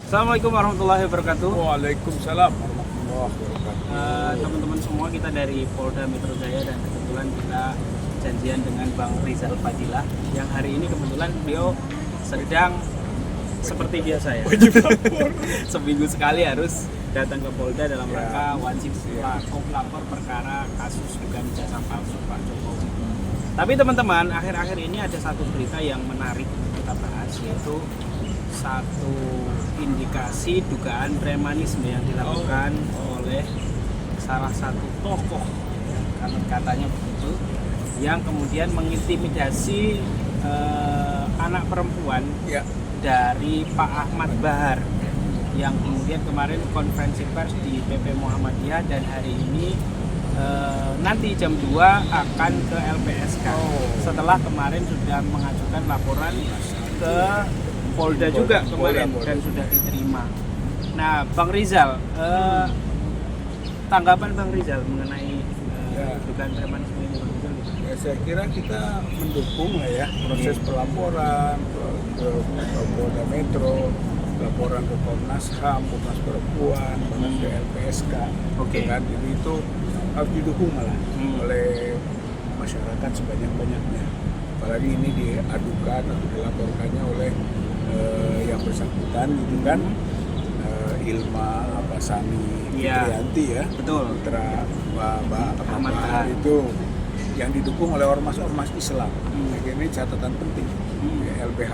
Assalamualaikum warahmatullahi wabarakatuh. Waalaikumsalam warahmatullahi wabarakatuh. Teman-teman semua, kita dari Polda Metro Jaya dan kebetulan kita janjian dengan Bang Rizal Fadilah yang hari ini kebetulan beliau sedang seperti biasa ya. Seminggu sekali harus datang ke Polda dalam rangka wajib lapor perkara kasus dugaan ijazah palsu Pak Jokowi. Tapi teman-teman, akhir-akhir ini ada satu berita yang menarik untuk kita bahas, yaitu satu indikasi dugaan premanisme yang dilakukan oleh salah satu tokoh, katanya begitu, yang kemudian mengintimidasi anak perempuan dari Pak Ahmad Bahar, yang kemudian kemarin konferensi pers di PP Muhammadiyah, dan hari ini nanti jam 2 akan ke LPSK setelah kemarin sudah mengajukan laporan ke Polda juga kemarin dan sudah diterima. Nah, Bang Rizal, tanggapan Bang Rizal mengenai dugaan premanisme ini, Bang Rizal? Ya, saya kira kita mendukung lah ya proses pelaporan ke Polda Metro, laporan ke Komnas HAM, Komnas Perempuan, bahkan ke LPSK. Kan jadi itu harus didukung malah oleh masyarakat sebanyak-banyaknya. Apalagi ini diadukan atau dilaporkannya oleh yang bersangkutan gitu kan, Ilma Abasani Fitrianti ya, betul, putra Mbak Ahmad Bahar itu, yang didukung oleh ormas-ormas Islam. Ini catatan penting, LBH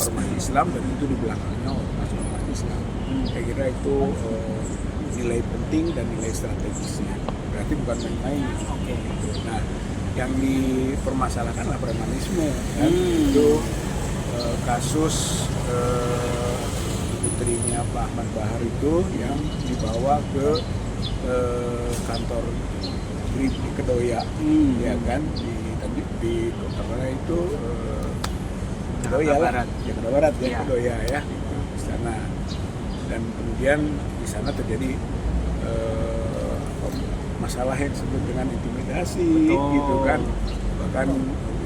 ormas Islam, dan itu di belakangnya ormas Islam. Saya kira itu nilai penting dan nilai strategisnya, berarti bukan main-main. Nah, yang dipermasalahkan adalah premanisme kan? Itu kasus putrinya Pak Ahmad Bahar itu yang dibawa ke kantor BRIP di Kedoya, ya kan, di kota itu Kedoya lah, Jakarta Barat ya, Kedoya ya, di sana. Dan kemudian di sana terjadi masalah yang disebut dengan intimidasi, gitu kan, bahkan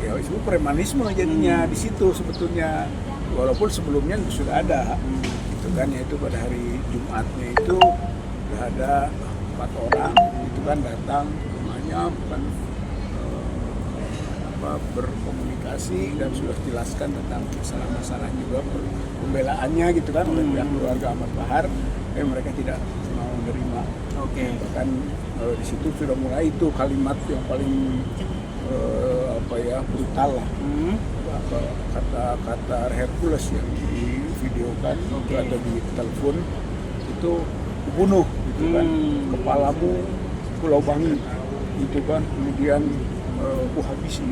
ya itu premanisme jadinya di situ sebetulnya, walaupun sebelumnya sudah ada, gitu kan, yaitu pada hari Jumatnya itu sudah ada 4 orang itu kan datang rumahnya, bukan berkomunikasi dan sudah jelaskan tentang masalah-masalah juga pembelaannya gitu kan oleh pihak keluarga Ahmad Bahar, mereka tidak mau menerima. Bahkan di situ sudah mulai itu kalimat yang paling brutal lah, kata Hercules yang divideokan atau di telepon itu, bunuh gitu kan, kepalamu Pulau Bangi gitu kan, kemudian habisi,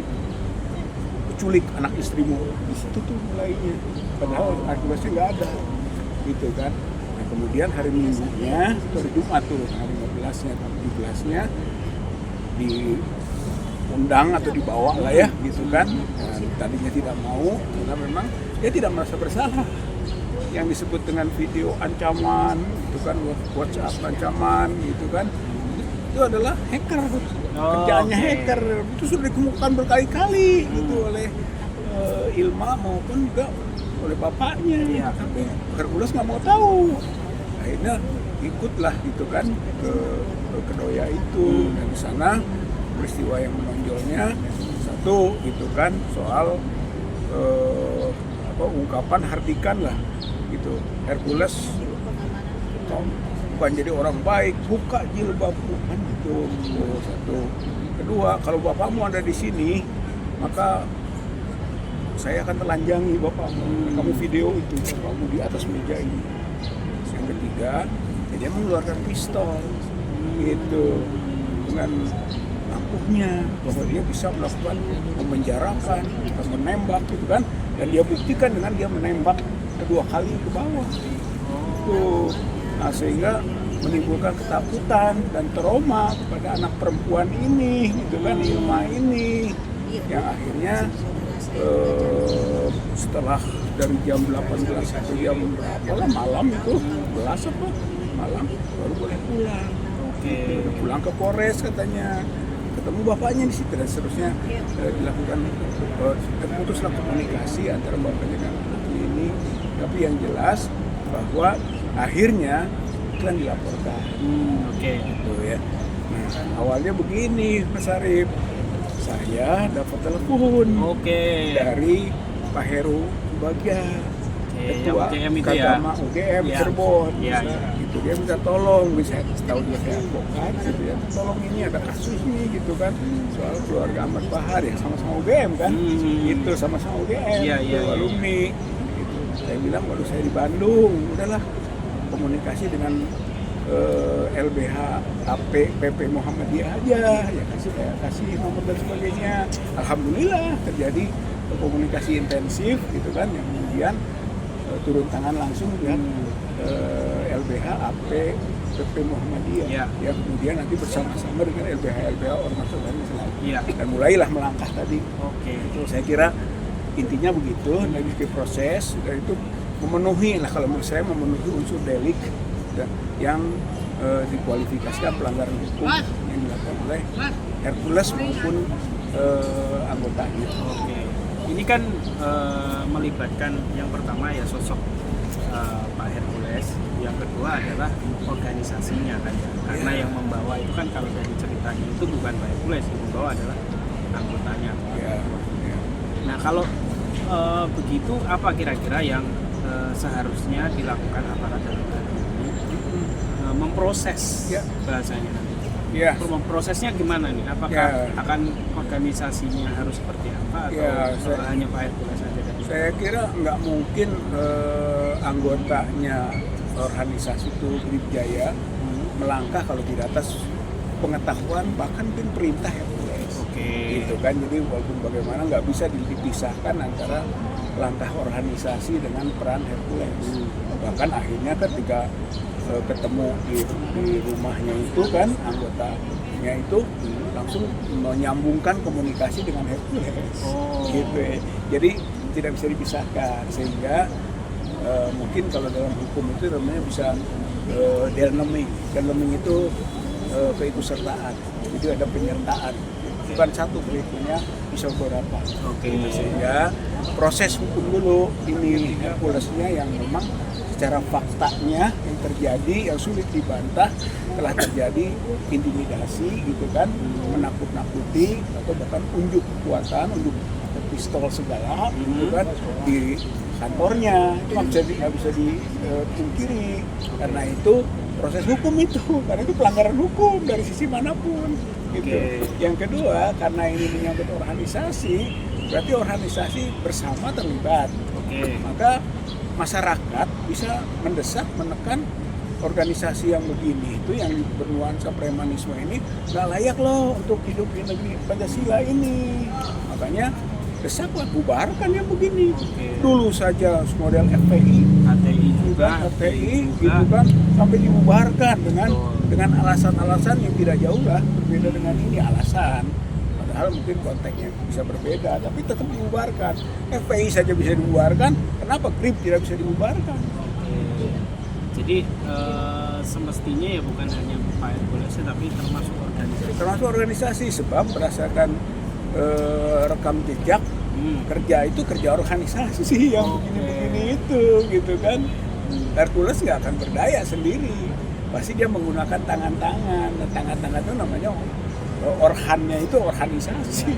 culik anak istrimu. Di situ tuh mulainya, padahal Herculesnya nggak ada gitu kan. Nah, kemudian hari Minggunya, hari Jumat tuh, hari 15-nya atau 17-nya diundang atau dibawa lah ya gitu kan. Dan tadinya tidak mau karena memang dia tidak merasa bersalah. Yang disebut dengan video ancaman itu kan, WhatsApp ancaman gitu kan, itu adalah hacker, kerjaannya hacker. Itu sudah dikemukakan berkali-kali gitu oleh Ilma maupun juga oleh bapaknya, tapi Hercules nggak mau tahu. Akhirnya ikutlah gitu kan ke Kedoya itu, dan di sana peristiwa yang menonjolnya satu gitu kan soal ungkapan hardikan lah gitu. Hercules bukan jadi orang baik, buka jilbabmu kan gitu. Satu. Kedua, kalau bapakmu ada di sini, maka saya akan telanjangi bapakmu. Kamu video itu bapakmu di atas meja ini. Yang ketiga, dia mengeluarkan pistol gitu dengan ampuhnya, bahwa dia bisa melakukan memenjarakan atau menembak gitu kan, dan dia buktikan dengan dia menembak kedua kali ke bawah. Nah, sehingga menimbulkan ketakutan dan trauma kepada anak perempuan ini gitu kan, Ilma ini, yang akhirnya setelah dari jam 18 atau jam berapa lah malam itu, malam baru boleh pulang. Udah pulang ke Polres katanya, ketemu bapaknya di situ, dan seterusnya dilakukan terputuslah komunikasi antara bapaknya dan anak ini. Tapi yang jelas bahwa akhirnya itu kan dilaporkan. Oke. Gitu ya. Nah, awalnya begini Mas Arif, saya dapat telepon dari Pak Heru Bagian, ketua UGM itu ya? Agama UGM Ya. Cirebon. Ya, Nah, ya. Itu dia minta tolong, bisa tahu dia kayak advokat gitu ya, tolong ini ada kasus nih gitu kan, soal keluarga Ahmad Bahar yang sama-sama UGM kan, itu sama-sama UGM, Iya, iya, iya. alumni. Gitu. Saya bilang, waduh saya di Bandung, udahlah komunikasi dengan LBH AP PP Muhammadiyah aja, ya kasih nomor dan sebagainya. Alhamdulillah terjadi komunikasi intensif gitu kan, yang kemudian turun tangan langsung dengan LBH AP PP Muhammadiyah, Ya. yang kemudian nanti bersama-sama dengan LBH ormas lain. Iya. Dan mulailah melangkah tadi. Oke. Itu saya kira intinya begitu, dari proses dan itu memenuhi lah, kalau menurut saya memenuhi unsur delik yang dikualifikasikan pelanggaran hukum yang dilakukan oleh Hercules maupun anggotanya. Oke. Ini kan melibatkan yang pertama ya sosok Pak Hercules, yang kedua adalah organisasinya kan ya. Karena yang membawa itu kan kalau dari ceritanya itu bukan Pak Hercules, yang membawa adalah anggotanya. Ya. Nah kalau begitu apa kira-kira yang seharusnya dilakukan aparat dalam hal ini memproses Ya. bahasanya nanti? Ya. Prosesnya gimana nih? Apakah Ya. akan organisasinya harus seperti apa atau Ya, hanya Pak Hercules saja? Saya kira nggak mungkin anggotanya organisasi itu Bribjaya melangkah kalau tidak atas pengetahuan bahkan mungkin perintah Hercules. Oke. Gitu kan, jadi walaupun bagaimana nggak bisa dipisahkan antara langkah organisasi dengan peran Hercules. Bahkan akhirnya ketika ketemu di rumahnya itu kan, anggotanya itu langsung menyambungkan komunikasi dengan Hercules. Gitu ya. Jadi tidak bisa dipisahkan, sehingga mungkin kalau dalam hukum itu namanya bisa delneming. Delneming itu keikutsertaan, jadi ada penyertaan, bukan satu pengikutnya, bisa beberapa. Sehingga proses hukum dulu ini Herculesnya yang memang secara faktanya yang terjadi, yang sulit dibantah, telah terjadi intimidasi gitu kan, menakut-nakuti atau bahkan unjuk kekuatan, unjuk pistol segala gitu kan di kantornya. Itu nggak bisa dipungkiri, karena itu proses hukum itu, karena itu pelanggaran hukum dari sisi manapun gitu. Yang kedua, karena ini menyangkut organisasi, berarti organisasi bersama terlibat. Maka masyarakat bisa mendesak, menekan organisasi yang begini itu, yang bernuansa premanisme ini nggak layak loh untuk hidup di negeri Pancasila ini. Makanya desaklah, bubarkan yang begini. Dulu saja model FPI, HTI juga, gitu kan, sampai dibubarkan dengan alasan-alasan yang tidak jauh lah berbeda dengan ini alasan. Padahal mungkin konteksnya bisa berbeda, tapi tetap dibubarkan. FPI saja bisa dibubarkan, kenapa GRIP tidak bisa dibubarkan? Jadi semestinya ya bukan hanya Pak Hercules tapi termasuk organisasi. Termasuk organisasi, sebab berdasarkan rekam jejak kerja itu kerja organisasi yang begini-begini itu gitu kan. Hercules nggak akan berdaya sendiri, pasti dia menggunakan tangan-tangan. Tangan-tangan itu namanya orhannya itu organisasi.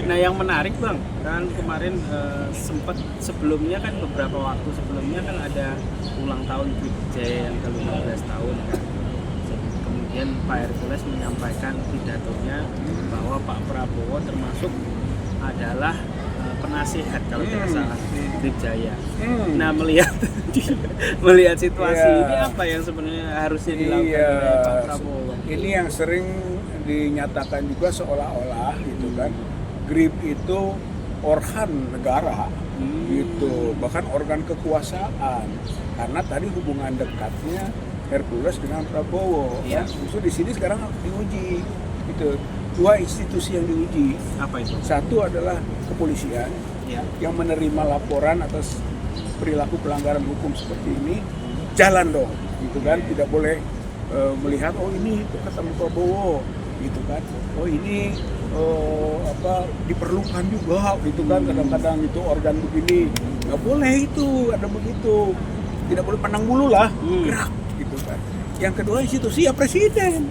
Nah yang menarik Bang, kan kemarin sempat sebelumnya kan beberapa waktu sebelumnya kan ada ulang tahun Brigjen yang ke-15 tahun kan. Kemudian Pak Hercules menyampaikan pidatonya bahwa Pak Prabowo termasuk adalah penasihat kalau tidak salah Brigjen. Nah melihat situasi ini apa yang sebenarnya harusnya dilakukan oleh Pak Prabowo? Ini yang sering dinyatakan juga seolah-olah gitu kan, GRIP itu organ negara gitu, bahkan organ kekuasaan, karena tadi hubungan dekatnya Hercules dengan Prabowo. Justru di sini sekarang diuji itu dua institusi yang diuji. Apa itu? Satu adalah kepolisian yang menerima laporan atas perilaku pelanggaran hukum seperti ini, jalan dong gitu kan, tidak boleh melihat oh ini ketemu Prabowo gitu kan, oh ini diperlukan juga gitu kan, kadang-kadang itu organ begini, nggak boleh itu ada begitu. tidak boleh pandang bulu lah, gerak gitu kan. Yang kedua institusi ya presiden,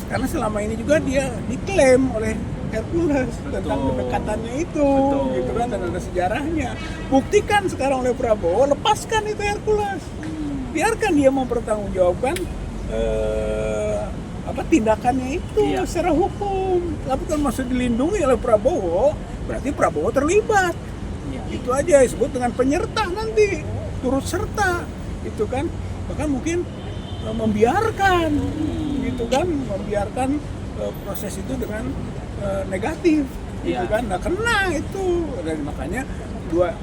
karena selama ini juga dia diklaim oleh Hercules tentang kedekatannya itu, gitu kan, dan ada sejarahnya. Buktikan sekarang oleh Prabowo, lepaskan itu Hercules, biarkan dia mempertanggungjawabkan tindakannya itu secara hukum. Tapi kalau masih dilindungi oleh Prabowo, berarti Prabowo terlibat. Itu aja disebut dengan penyerta nanti, turut serta, gitu kan. Bahkan mungkin membiarkan, gitu kan, membiarkan proses itu dengan negatif, gitu kan. Nah kena itu, dan makanya dua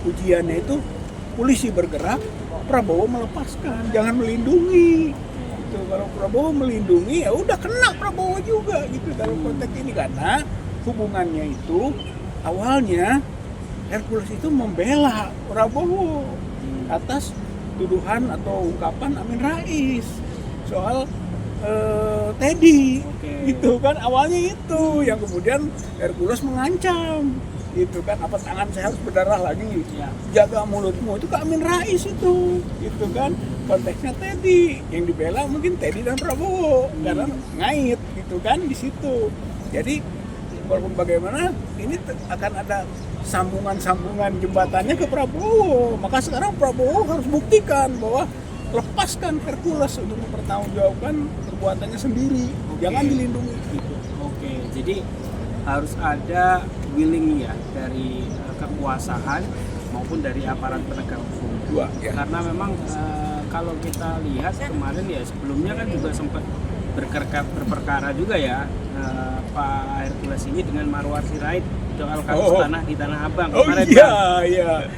ujiannya itu polisi bergerak, Prabowo melepaskan, jangan melindungi. Gitu. Kalau Prabowo melindungi ya udah kena Prabowo juga, gitu dalam konteks ini, karena hubungannya itu awalnya Hercules itu membela Prabowo atas tuduhan atau ungkapan Amin Rais soal Teddy, gitu kan, awalnya itu yang kemudian Hercules mengancam, gitu kan, apa tangan saya harus berdarah lagi, jaga mulutmu, itu ke Amin Rais itu, gitu kan, konteksnya Teddy yang dibela mungkin Teddy dan Prabowo karena ngait, gitu kan, di situ. Jadi walaupun bagaimana ini akan ada sambungan jembatannya ke Prabowo, maka sekarang Prabowo harus buktikan bahwa lepaskan Hercules untuk mempertanggungjawabkan perbuatannya sendiri, jangan dilindungi gitu. Jadi harus ada willing ya dari kekuasaan maupun dari aparat penegak hukum. Karena memang kalau kita lihat kemarin ya sebelumnya kan juga sempat berperkara juga ya Pak Hercules ini dengan Marwar Sirait soal kasus tanah di Tanah Abang kemarin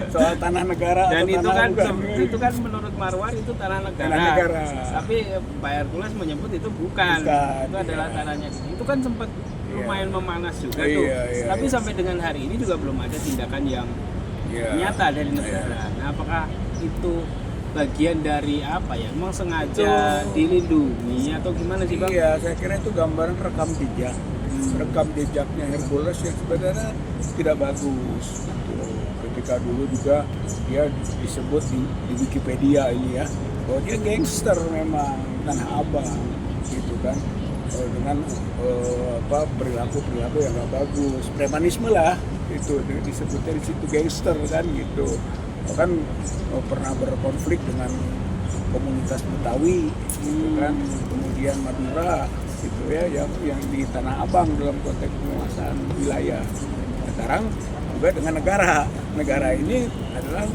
soal tanah negara. Dan itu kan menurut Marwar itu tanah negara. Tapi Pak Hercules menyebut itu bukan. Itu adalah tanahnya. Itu kan sempat lumayan memanas juga tuh. Tapi sampai dengan hari ini juga belum ada tindakan yang nyata dari negara. Nah, apakah itu bagian dari apa ya? Memang sengaja dilindungi atau gimana sih Bang? Iya, saya kira itu gambaran rekam jejak. Rekam jejaknya Hercules yang sebenarnya tidak bagus. Ketika dulu juga dia disebut di Wikipedia ini ya, bahwa dia gangster memang, Tanah Abang, gitu kan, dengan perilaku yang nggak bagus, premanisme lah, itu disebutnya di situ gangster kan gitu. Bahkan pernah berkonflik dengan komunitas Betawi, gitu kan, kemudian Madura, gitu ya, yang di Tanah Abang dalam konteks penguasaan wilayah. Sekarang juga dengan negara ini adalah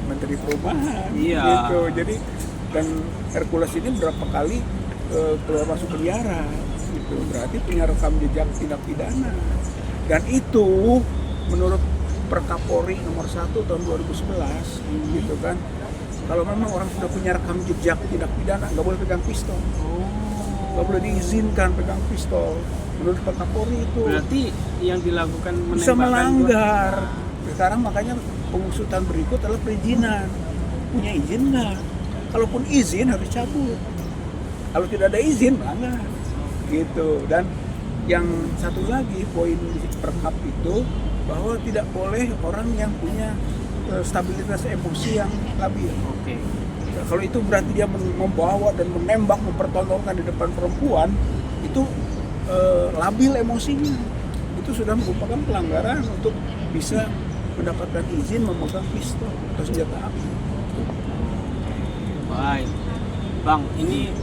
Menteri Perumahan, gitu. Jadi dan Hercules ini berapa kali keluar masuk penjara, gitu. Berarti punya rekam jejak tindak pidana. Dan itu menurut Perkapolri nomor 1 tahun 2011, gitu kan. Kalau memang orang sudah punya rekam jejak tindak pidana, nggak boleh pegang pistol. Nggak boleh diizinkan pegang pistol. Menurut Perkapolri itu. Berarti yang dilakukan bisa melanggar. Sekarang makanya pengusutan berikut adalah perizinan. Punya izin nggak? Kalaupun izin harus cabut. Kalau tidak ada izin, melanggar. Gitu. Dan yang satu lagi poin di Perkap itu, bahwa tidak boleh orang yang punya stabilitas emosi yang labil. Kalau itu berarti dia membawa dan menembak, mempertontonkan di depan perempuan, itu labil emosinya. Itu sudah merupakan pelanggaran untuk bisa mendapatkan izin memegang pistol atau senjata api. Baik, Bang, ini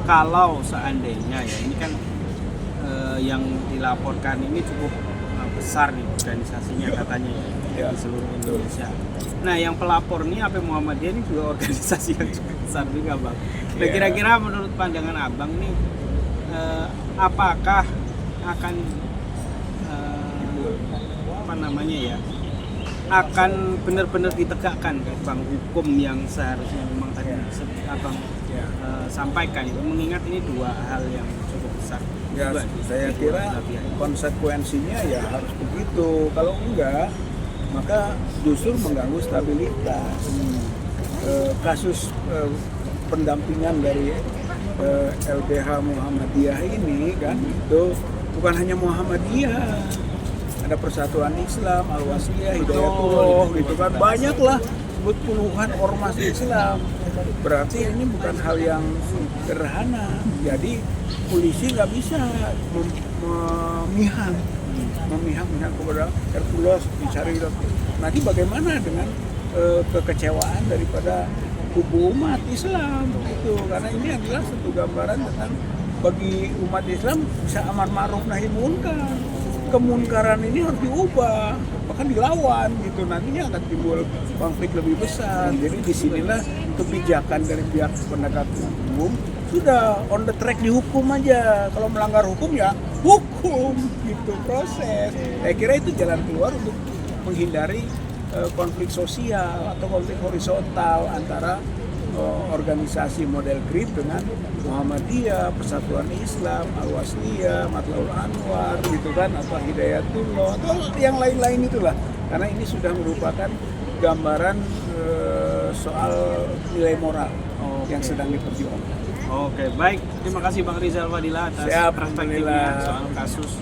kalau seandainya ya, ini kan yang dilaporkan ini cukup besar nih organisasinya katanya ya, di seluruh Indonesia. Nah, yang pelapor nih AP Muhammadiyah ini juga organisasi yang cukup besar juga Bang. Nah, kira-kira menurut pandangan Abang nih, apakah akan akan benar-benar ditegakkan Bang hukum yang seharusnya memang tadi Abang sampaikan itu, mengingat ini dua hal yang cukup besar. Ya, saya kira konsekuensinya ya harus begitu. Kalau enggak, maka justru mengganggu stabilitas. Kasus pendampingan dari LBH Muhammadiyah ini kan, itu bukan hanya Muhammadiyah, ada Persatuan Islam, Al-Wasliyah, Hidayatullah, gitu kan, banyak lah menyebut puluhan ormas Islam. Berarti ini bukan hal yang sederhana. Jadi polisi nggak bisa memihak kepada Hercules dicari. Nanti bagaimana dengan kekecewaan daripada kubu umat Islam itu, karena ini adalah satu gambaran tentang bagi umat Islam bisa amar ma'ruf nahi munkar. Kemunkaran ini harus diubah, bahkan dilawan gitu, nantinya akan timbul konflik lebih besar. Jadi disinilah kebijakan dari pihak penegak hukum sudah on the track, dihukum aja. Kalau melanggar hukum ya hukum gitu, proses. Saya kira itu jalan keluar untuk menghindari konflik sosial atau konflik horizontal antara organisasi model GRIP dengan Muhammadiyah, Persatuan Islam, Al-Wasliyah, Matlaul Anwar gitu kan, atau Hidayatullah atau yang lain-lain itulah. Karena ini sudah merupakan gambaran soal nilai moral yang sedang diperjuangkan. Oke, baik. Terima kasih Bang Rizal Fadila atas perspektifnya soal kasus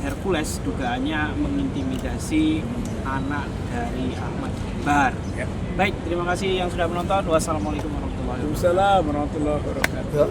Hercules dugaannya mengintimidasi anak dari Ahmad Bahar. Ya. Baik, terima kasih yang sudah menonton. Wassalamualaikum warahmatullahi wabarakatuh. Waalaikumsalam warahmatullahi wabarakatuh.